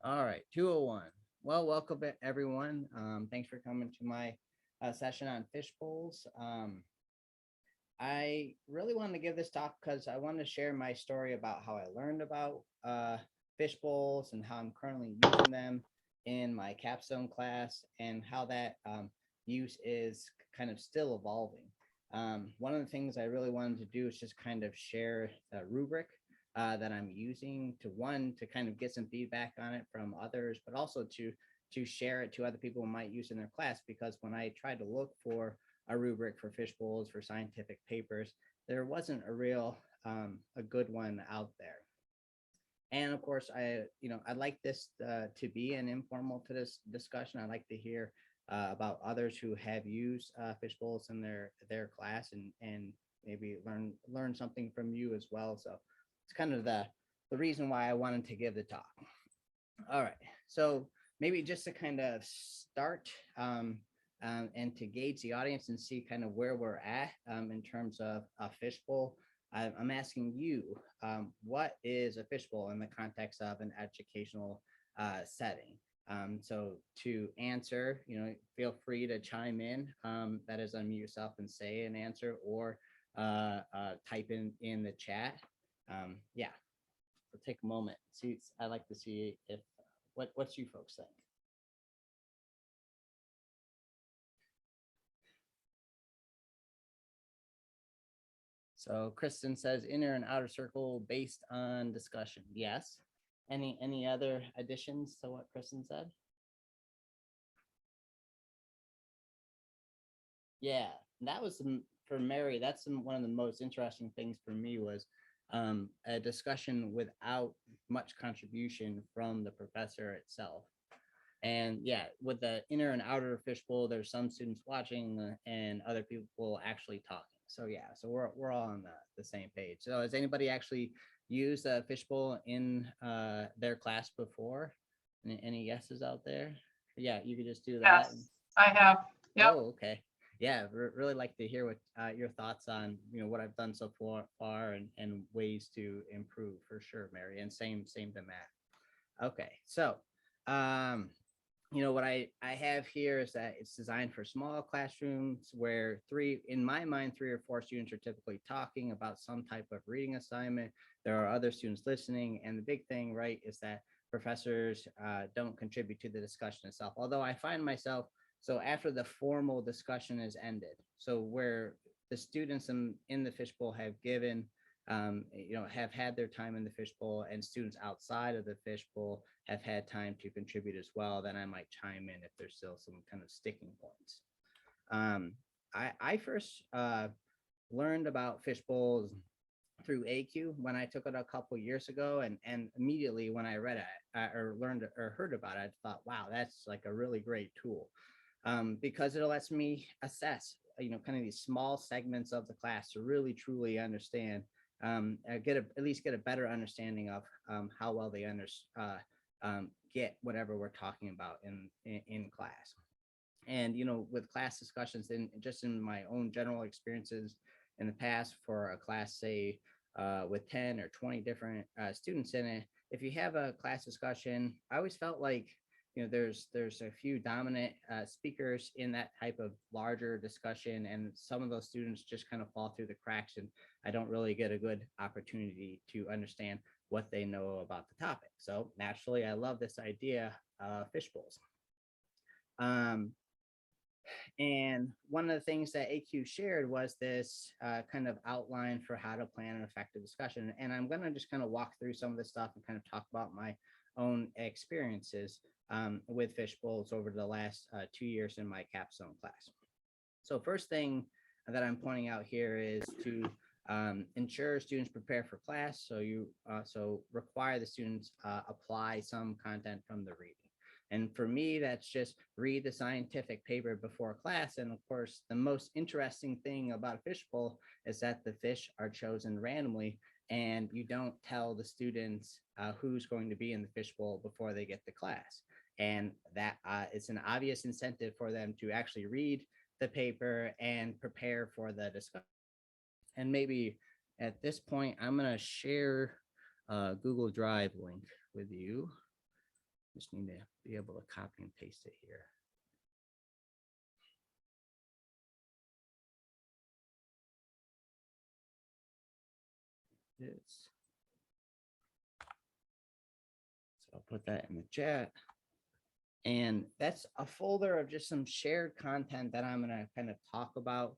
All right, 201. Well, welcome everyone. Thanks for coming to my session on fishbowls. I really wanted to give this talk because I wanted to share my story about how I learned about fishbowls and how I'm currently using them in my capstone class and how that use is kind of still evolving. One of the things I really wanted to do is just kind of share the rubric that I'm using to one to kind of get some feedback on it from others, but also to share it to other people who might use in their class. Because when I tried to look for a rubric for fishbowls for scientific papers, there wasn't a good one out there. And of course, I'd like this to be an informal to this discussion. I'd like to hear about others who have used fishbowls in their class and maybe learn something from you as well. So it's kind of the reason why I wanted to give the talk. All right. So maybe just to kind of start and to gauge the audience and see kind of where we're at in terms of a fishbowl, I'm asking you, what is a fishbowl in the context of an educational setting? So to answer, feel free to chime in. That is, unmute yourself and say an answer, or type in the chat. Yeah, so take a moment. See, I like to see if what's you folks think. So Kristen says inner and outer circle based on discussion. Yes. Any other additions to what Kristen said? Yeah, that was for Mary. That's one of the most interesting things for me was a discussion without much contribution from the professor itself. And yeah, with the inner and outer fishbowl, there's some students watching and other people actually talking. So yeah, so we're all on the same page. So has anybody actually used a fishbowl in their class before? Any guesses out there? Yeah, you could just do that. Yes, I have. Yep. Oh, okay. Yeah, really like to hear what your thoughts on what I've done so far and ways to improve for sure, Mary. And same to Matt. Okay, so um, what I have here is that it's designed for small classrooms where in my mind, 3 or 4 students are typically talking about some type of reading assignment. There are other students listening, and the big thing, right, is that professors don't contribute to the discussion itself. Although I find myself, so after the formal discussion is ended, so where the students in the fishbowl have given have had their time in the fishbowl, and students outside of the fishbowl have had time to contribute as well, then I might chime in if there's still some kind of sticking points. I first learned about fishbowls through AQ when I took it a couple years ago, and immediately when I read it or learned or heard about it, I thought, wow, that's like a really great tool, because it lets me assess, kind of these small segments of the class to really truly understand, at least get a better understanding of how well they get whatever we're talking about in class. And with class discussions, and just in my own general experiences in the past for a class, say with 10 or 20 different students in it, if you have a class discussion, I always felt like there's a few dominant speakers in that type of larger discussion, and some of those students just kind of fall through the cracks, and I don't really get a good opportunity to understand what they know about the topic. So naturally, I love this idea of fishbowls. Um, and one of the things that AQ shared was this kind of outline for how to plan an effective discussion. And I'm going to just kind of walk through some of this stuff and kind of talk about my own experiences with fishbowls over the last 2 years in my capstone class. So first thing that I'm pointing out here is to ensure students prepare for class. So you require the students apply some content from the reading. And for me, that's just read the scientific paper before class. And of course, the most interesting thing about a fishbowl is that the fish are chosen randomly, and you don't tell the students who's going to be in the fishbowl before they get to class. And that is an obvious incentive for them to actually read the paper and prepare for the discussion. And maybe at this point, I'm going to share a Google Drive link with you. Just need to be able to copy and paste it here. It's, so I'll put that in the chat. And that's a folder of just some shared content that I'm going to kind of talk about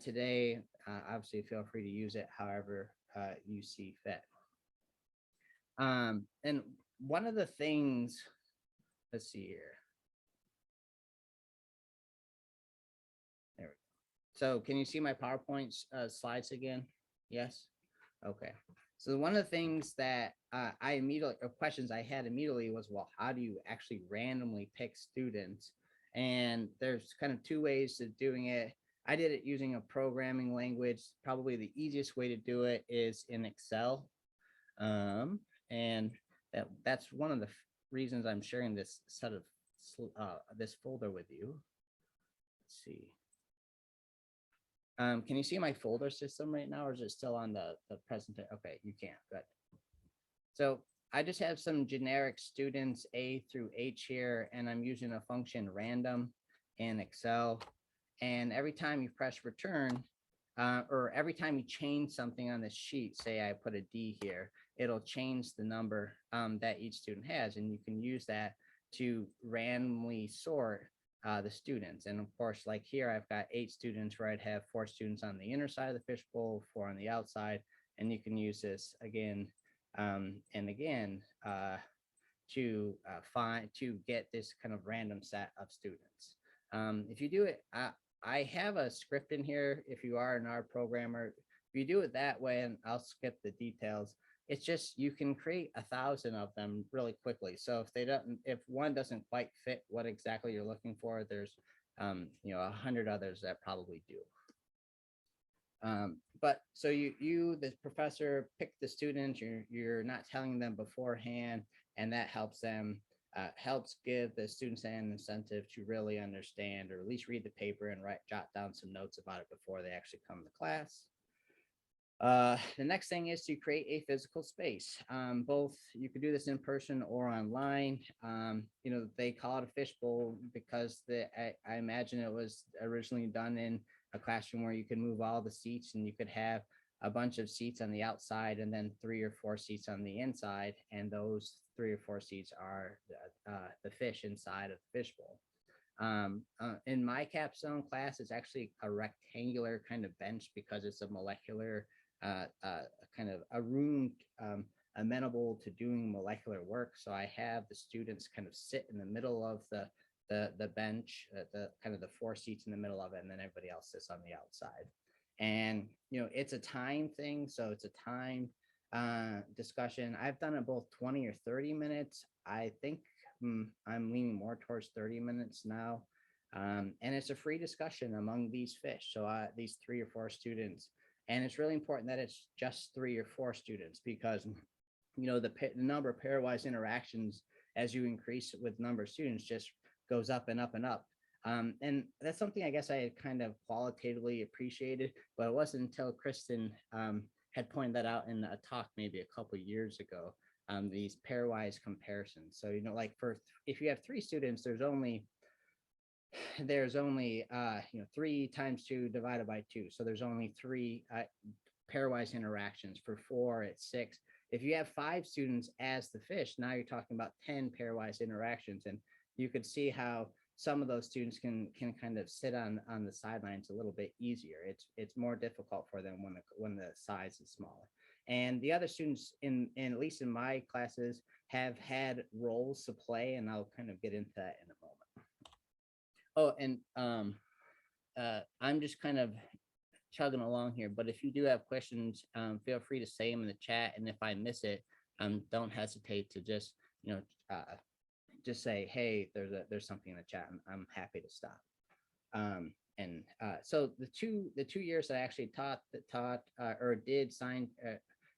today. Obviously, feel free to use it however you see fit. And one of the things, let's see here. There we go. So can you see my PowerPoint slides again? Yes? Okay. So one of the things that questions I had immediately was, well, how do you actually randomly pick students? And there's kind of two ways of doing it. I did it using a programming language. Probably the easiest way to do it is in Excel. And that's one of the reasons I'm sharing this set of this folder with you. Let's see. Can you see my folder system right now, or is it still on the present? Okay, you can. Good. So I just have some generic students A through H here, and I'm using a function random in Excel. And every time you press return, or every time you change something on this sheet, say I put a D here, it'll change the number that each student has, and you can use that to randomly sort the students. And of course, like here, I've got 8 students where I'd have 4 students on the inner side of the fishbowl, 4 on the outside, and you can use this again and again to get this kind of random set of students. If you do it, I have a script in here. If you are an R programmer, if you do it that way, and I'll skip the details, it's just you can create 1,000 of them really quickly. So if one doesn't quite fit what exactly you're looking for, there's 100 others that probably do. But so you the professor, pick the students. You're not telling them beforehand, and that helps them helps give the students an incentive to really understand, or at least read the paper and jot down some notes about it before they actually come to class. The next thing is to create a physical space. Both you could do this in person or online. They call it a fishbowl because I imagine it was originally done in a classroom where you could move all the seats, and you could have a bunch of seats on the outside and then 3 or 4 seats on the inside. And those 3 or 4 seats are the fish inside of the fishbowl. In my capstone class, it's actually a rectangular kind of bench because it's a molecular kind of a room amenable to doing molecular work. So I have the students kind of sit in the middle of the bench, the kind of the 4 seats in the middle of it, and then everybody else sits on the outside. And it's a time thing, so it's a time discussion. I've done it both 20 or 30 minutes. I think I'm leaning more towards 30 minutes now. And it's a free discussion among these fish. So these 3 or 4 students, and it's really important that it's just 3 or 4 students, because the number of pairwise interactions as you increase with number of students just goes up and up and up. And that's something I guess I had kind of qualitatively appreciated, but it wasn't until Kristen had pointed that out in a talk maybe a couple of years ago, these pairwise comparisons. So, like if you have 3 students, there's only 3 times 2 divided by 2. So there's only 3 pairwise interactions. For 4, it's 6. If you have 5 students as the fish, now you're talking about 10 pairwise interactions. And you could see how some of those students can kind of sit on the sidelines a little bit easier. It's more difficult for them when the size is smaller. And the other students in at least in my classes have had roles to play, and I'll kind of get into that in a moment. Oh, and I'm just kind of chugging along here, but if you do have questions, feel free to say them in the chat, and if I miss it, don't hesitate to just just say, hey, there's something in the chat, and I'm happy to stop. So the two years I actually taught or did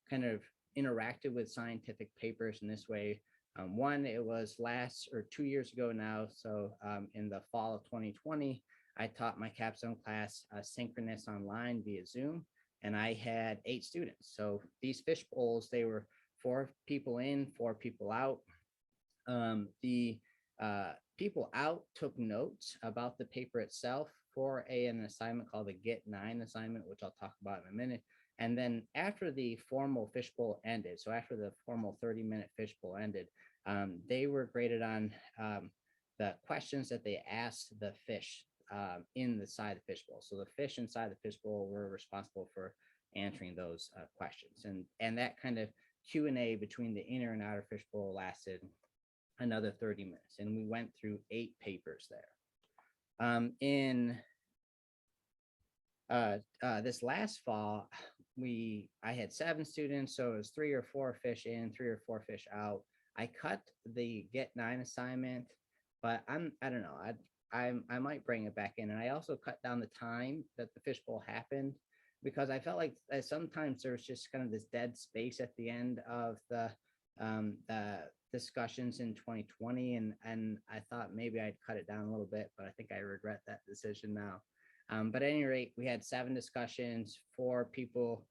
kind of interacted with scientific papers in this way. One, it was 2 years ago now. So in the fall of 2020, I taught my capstone class synchronous online via Zoom, and I had 8 students. So these fish bowls, they were 4 people in, 4 people out. The people out took notes about the paper itself for an assignment called the Get 9 assignment, which I'll talk about in a minute. And then after the formal fishbowl ended, so after the formal 30-minute fishbowl ended, they were graded on the questions that they asked the fish in the side of the fishbowl. So the fish inside the fishbowl were responsible for answering those questions. And that kind of Q&A between the inner and outer fishbowl lasted another 30 minutes. And we went through 8 papers there. In this last fall, I had 7 students, so it was 3 or 4 fish in, 3 or 4 fish out. I cut the Get 9 assignment, but I don't know. I might bring it back in. And I also cut down the time that the fishbowl happened, because I felt like sometimes there's just kind of this dead space at the end of the discussions in 2020. And I thought maybe I'd cut it down a little bit, but I think I regret that decision now. But at any rate, we had 7 discussions, 4 people,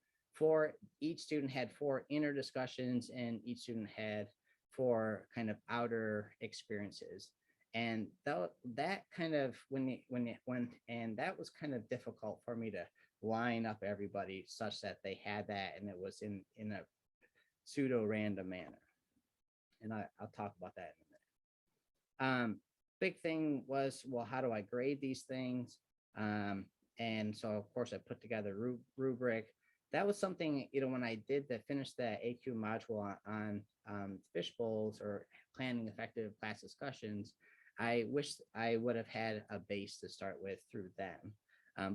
each student had 4 inner discussions, and each student had 4 kind of outer experiences. And that kind of and that was kind of difficult for me to line up everybody such that they had that, and it was in a pseudo random manner. And I'll talk about that in a minute. Big thing was, well, how do I grade these things? And so of course I put together rubric. That was something, when I finish the AQ module on fishbowls or planning effective class discussions, I wish I would have had a base to start with through them.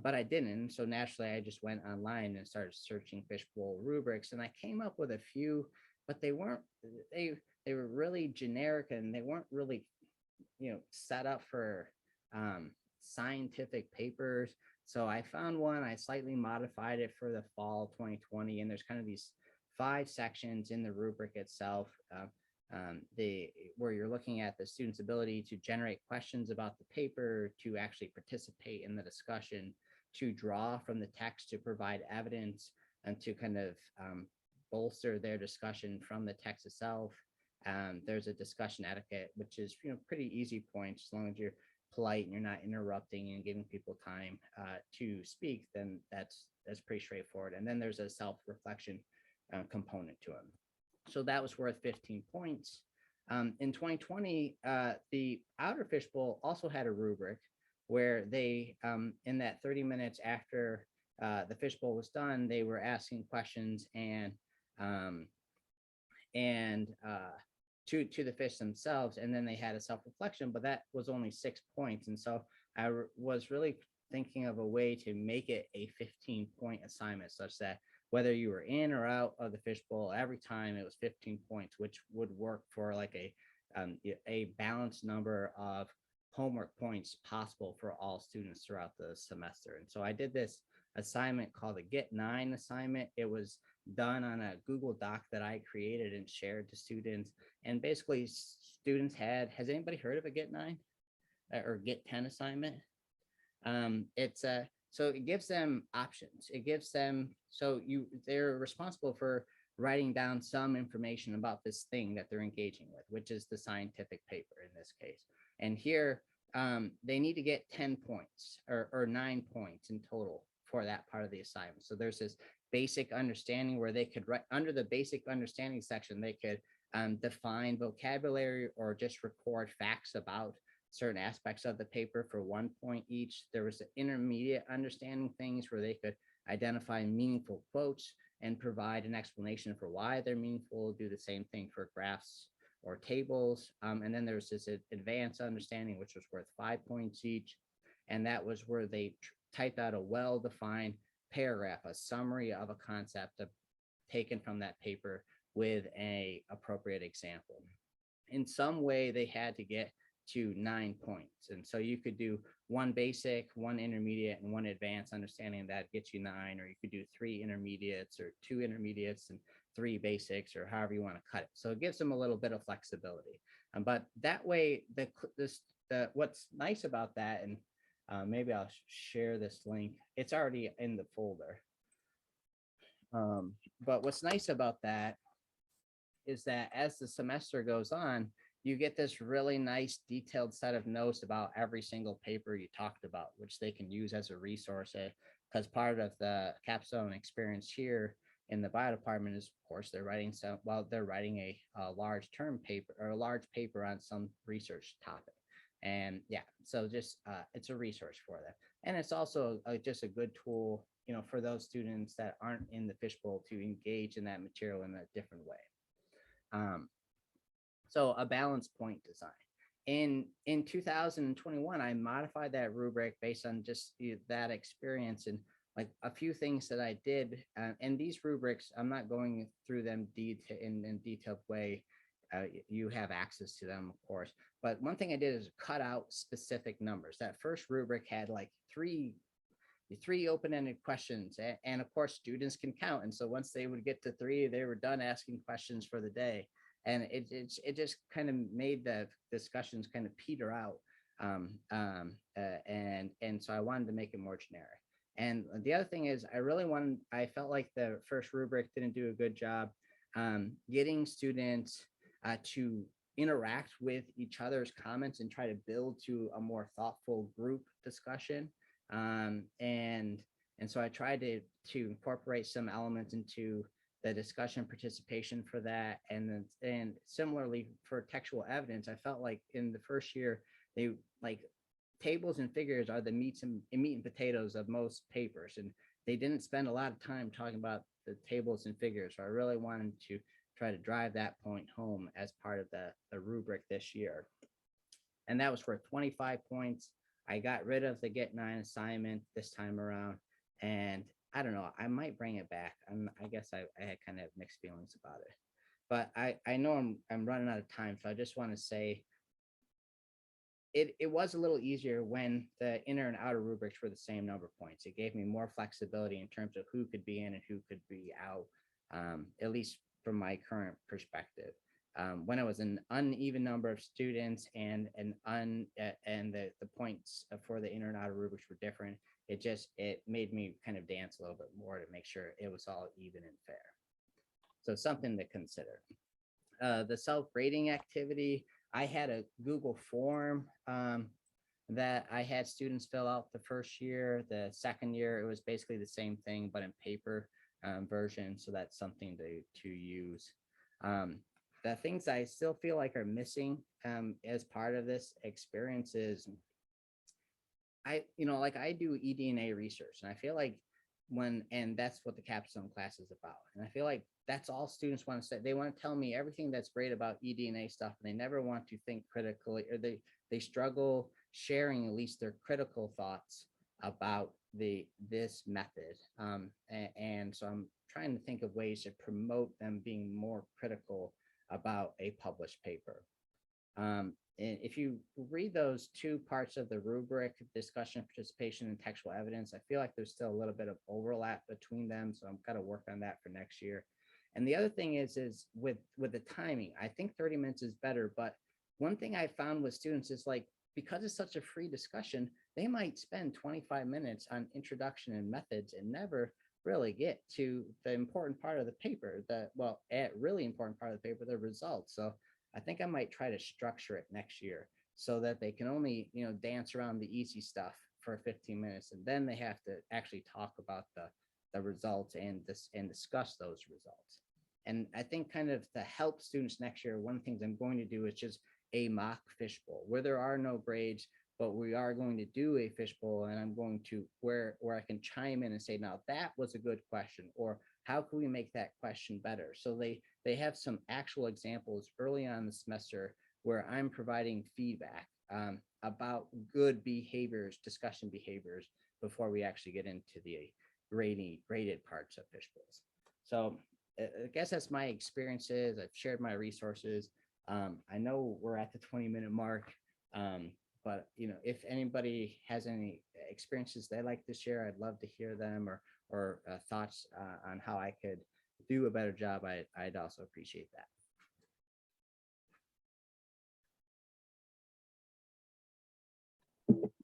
But I didn't. So naturally I just went online and started searching fishbowl rubrics, and I came up with a few, but they were really generic, and they weren't really, set up for scientific papers. So I found one, I slightly modified it for the fall 2020, and there's kind of these 5 sections in the rubric itself, where you're looking at the student's ability to generate questions about the paper, to actually participate in the discussion, to draw from the text to provide evidence, and to kind of bolster their discussion from the text itself. There's a discussion etiquette, which is pretty easy points. As long as you're polite and you're not interrupting and giving people time to speak, then that's pretty straightforward. And then there's a self-reflection component to it. So that was worth 15 points. In 2020, the outer fishbowl also had a rubric where they, in that 30 minutes after the fishbowl was done, they were asking questions and to the fish themselves, and then they had a self-reflection, but that was only 6 points. And so I was really thinking of a way to make it a 15-point assignment, such that whether you were in or out of the fishbowl, every time it was 15 points, which would work for like a balanced number of homework points possible for all students throughout the semester. And so I did this assignment called the Get 9 assignment. It was done on a Google Doc that I created and shared to students. And basically students has anybody heard of a Get 9 or Get 10 assignment? So it gives them options. It gives them, they're responsible for writing down some information about this thing that they're engaging with, which is the scientific paper in this case. And here they need to get 10 points or 9 points in total for that part of the assignment. So there's this basic understanding where they could write under the basic understanding section, they could define vocabulary or just record facts about certain aspects of the paper for 1 point each. There was the intermediate understanding things where they could identify meaningful quotes and provide an explanation for why they're meaningful, do the same thing for graphs or tables. And then there's this advanced understanding, which was worth 5 points each. And that was where they typed out a well-defined paragraph, a summary of a concept taken from that paper with an appropriate example. In some way, they had to get to 9 points. And so you could do 1 basic, 1 intermediate, and 1 advanced understanding that gets you 9, or you could do 3 intermediates or 2 intermediates and 3 basics, or however you want to cut it. So it gives them a little bit of flexibility. But that way, what's nice about that, and maybe I'll share this link. It's already in the folder. But what's nice about that is that as the semester goes on, you get this really nice detailed set of notes about every single paper you talked about, which they can use as a resource. Because part of the capstone experience here in the bio department is, of course, they're writing they're writing a large term paper or a large paper on some research topic. And yeah, so just it's a resource for them. And it's also just a good tool, for those students that aren't in the fishbowl to engage in that material in a different way. So a balance point design. In 2021, I modified that rubric based on just that experience, and like a few things that I did. And these rubrics, I'm not going through them in detailed way. You have access to them, of course. But one thing I did is cut out specific numbers. That first rubric had like three open-ended questions, and of course students can count, and so once they would get to 3, they were done asking questions for the day, and it just kind of made the discussions kind of peter out, and so I wanted to make it more generic. And the other thing is, I felt like the first rubric didn't do a good job getting students to interact with each other's comments and try to build to a more thoughtful group discussion. And so I tried to incorporate some elements into the discussion participation for that. And similarly for textual evidence, I felt like in the first year, they like tables and figures are the meat and potatoes of most papers. And they didn't spend a lot of time talking about the tables and figures. So I really wanted to try to drive that point home as part of the rubric this year. And that was worth 25 points. I got rid of the Get 9 assignment this time around, and I don't know, I might bring it back. I guess I had kind of mixed feelings about it, but I know I'm running out of time, so I just want to say it was a little easier when the inner and outer rubrics were the same number of points. It gave me more flexibility in terms of who could be in and who could be out, at least from my current perspective. When it was an uneven number of students and the points for the inner and outer rubrics were different, it made me kind of dance a little bit more to make sure it was all even and fair. So something to consider. The self-grading activity, I had a Google form that I had students fill out the first year. The second year, it was basically the same thing, but in paper version. So that's something to use. The things I still feel like are missing as part of this experience is I do eDNA research, and I feel like and that's what the capstone class is about. And I feel like that's all students want to say. They want to tell me everything that's great about eDNA stuff, and they never want to think critically, or they struggle sharing at least their critical thoughts about this method. And so I'm trying to think of ways to promote them being more critical about a published paper. And if you read those two parts of the rubric, discussion, participation, and textual evidence, I feel like there's still a little bit of overlap between them. So I'm going to work on that for next year. And the other thing is with the timing, I think 30 minutes is better. But one thing I found with students is like, because it's such a free discussion, they might spend 25 minutes on introduction and methods and never really get to the important part of the paper, really important part of the paper, the results. So I think I might try to structure it next year so that they can only, dance around the easy stuff for 15 minutes, and then they have to actually talk about the results and discuss those results. And I think kind of to help students next year, one of the things I'm going to do is just a mock fishbowl where there are no grades, but we are going to do a fishbowl, and I'm going to where I can chime in and say, now that was a good question, or how can we make that question better? So they have some actual examples early on in the semester where I'm providing feedback about good behaviors, discussion behaviors, before we actually get into the graded parts of fishbowls. So I guess that's my experiences. I've shared my resources. I know we're at the 20-minute mark, but if anybody has any experiences they'd like to share, I'd love to hear them, or thoughts on how I could do a better job. I'd also appreciate that.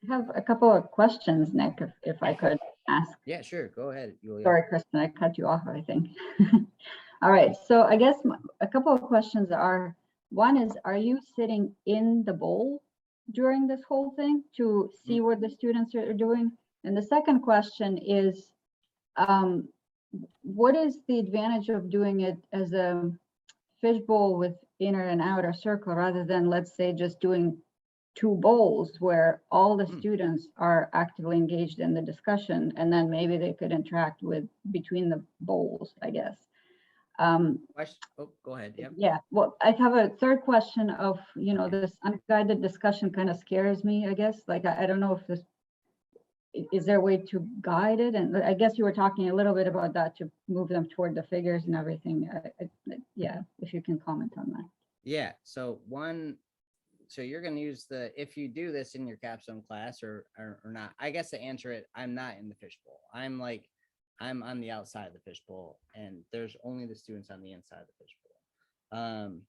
I have a couple of questions, Nick, if I could ask. Yeah, sure. Go ahead, Julia. Sorry, Kristen, I cut you off, I think. All right, so I guess a couple of questions are, One is, are you sitting in the bowl during this whole thing to see what the students are doing? And the second question is, what is the advantage of doing it as a fishbowl with inner and outer circle rather than, let's say, just doing two bowls where all the students are actively engaged in the discussion, and then maybe they could interact with between the bowls, I guess. Oh, go ahead. Yep. Yeah, well, I have a third question of, this unguided discussion kind of scares me, I guess. Like, I don't know if this, is there a way to guide it? And I guess you were talking a little bit about that, to move them toward the figures and everything. Yeah, if you can comment on that. Yeah, so you're going to use if you do this in your capstone class or not, I guess to answer it, I'm not in the fishbowl. I'm on the outside of the fishbowl, and there's only the students on the inside of the fishbowl.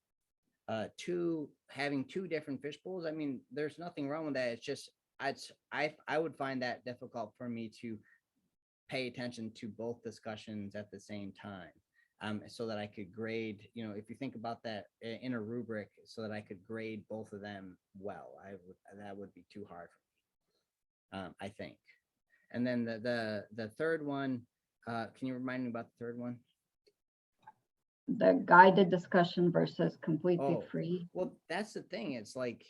Having two different fishbowls, I mean, there's nothing wrong with that. It's just, I would find that difficult for me to pay attention to both discussions at the same time, so that I could grade, if you think about that in a rubric, so that I could grade both of them well, that would be too hard for me, I think. And then the third one, can you remind me about the third one? The guided discussion versus completely free. Well, that's the thing. It's like,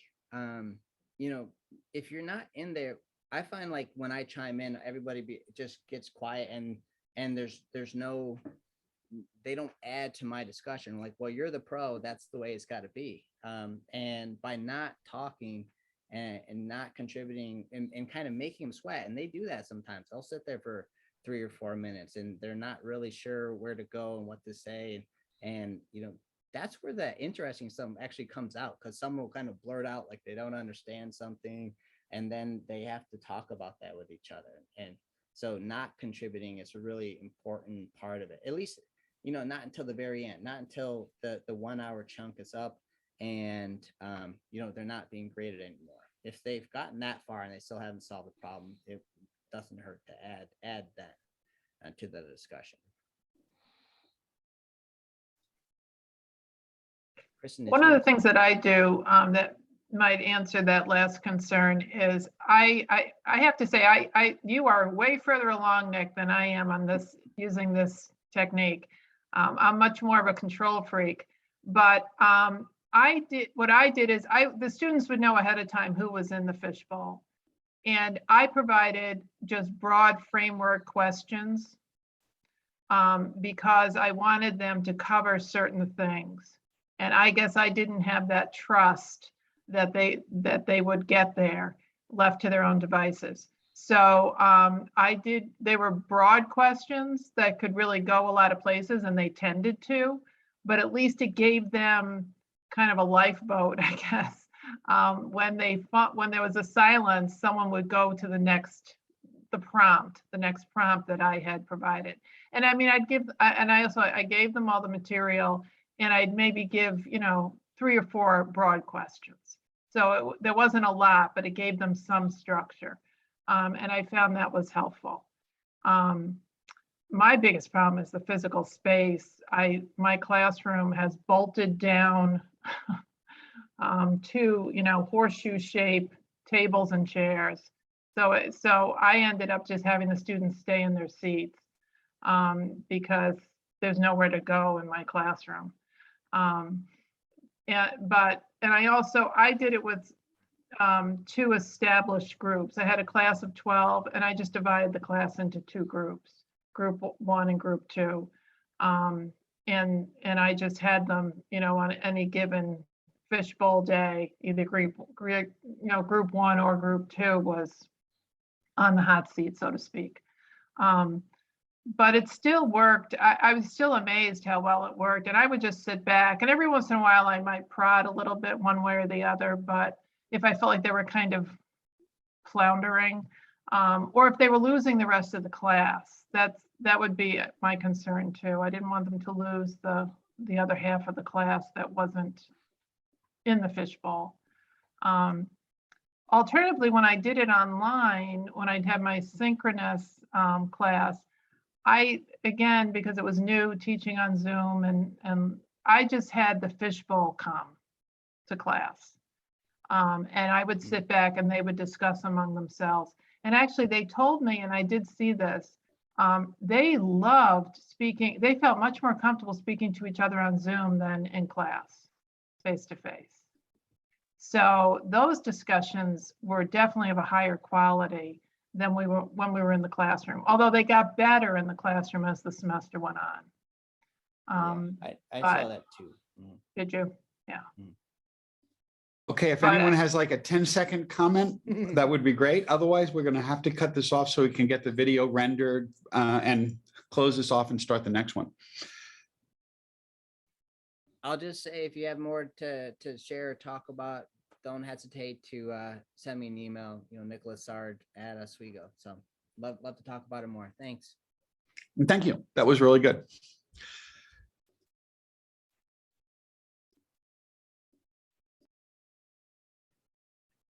if you're not in there, I find like when I chime in, everybody just gets quiet, and there's no, they don't add to my discussion. Like, well, you're the pro, that's the way it's got to be. And by not talking and not contributing and kind of making them sweat, and they do that sometimes. They'll sit there for 3 or 4 minutes, and they're not really sure where to go and what to say. And that's where the interesting stuff actually comes out, because someone will kind of blurt out like they don't understand something, and then they have to talk about that with each other. And so not contributing is a really important part of it, at least, not until the very end, not until the 1 hour chunk is up, and they're not being graded anymore. If they've gotten that far and they still haven't solved the problem, it doesn't hurt to add that to the discussion. Kristen, one of the things that I do that might answer that last concern is I have to say, you are way further along, Nick, than I am on this, using this technique. I'm much more of a control freak, but what I did is the students would know ahead of time who was in the fishbowl, and I provided just broad framework questions because I wanted them to cover certain things. And I guess I didn't have that trust that they would get there, left to their own devices. So they were broad questions that could really go a lot of places, and they tended to, but at least it gave them kind of a lifeboat, I guess. When there was a silence, someone would go to the next prompt that I had provided. And I mean, I gave them all the material, and I'd maybe give, 3 or 4 broad questions. So there wasn't a lot, but it gave them some structure. And I found that was helpful. My biggest problem is the physical space. My classroom has bolted down to, horseshoe shape tables and chairs. So I ended up just having the students stay in their seats because there's nowhere to go in my classroom. I did it with 2 established groups. I had a class of 12, and I just divided the class into 2 groups, group 1 and group 2. And I just had them, on any given fishbowl day, either group 1 or group 2 was on the hot seat, so to speak. But it still worked. I was still amazed how well it worked. And I would just sit back, and every once in a while I might prod a little bit one way or the other. But if I felt like they were kind of floundering, or if they were losing the rest of the class, that would be my concern too. I didn't want them to lose the other half of the class that wasn't in the fishbowl. Alternatively, when I did it online, when I'd have my synchronous class, because it was new teaching on Zoom, and I just had the fishbowl come. to class. And I would sit back and they would discuss among themselves. And actually they told me, and I did see this, they loved speaking. They felt much more comfortable speaking to each other on Zoom than in class, face to face. So those discussions were definitely of a higher quality than we were when we were in the classroom, although they got better in the classroom as the semester went on. I but- saw that too. Did you? Okay, if But, anyone has like a 10-second comment, that would be great. Otherwise, we're going to have to cut this off so we can get the video rendered and close this off and start the next one. I'll just say, if you have more to share or talk about, don't hesitate to send me an email, nicholas.sard@oswego. So love to talk about it more. Thanks. And thank you. That was really good.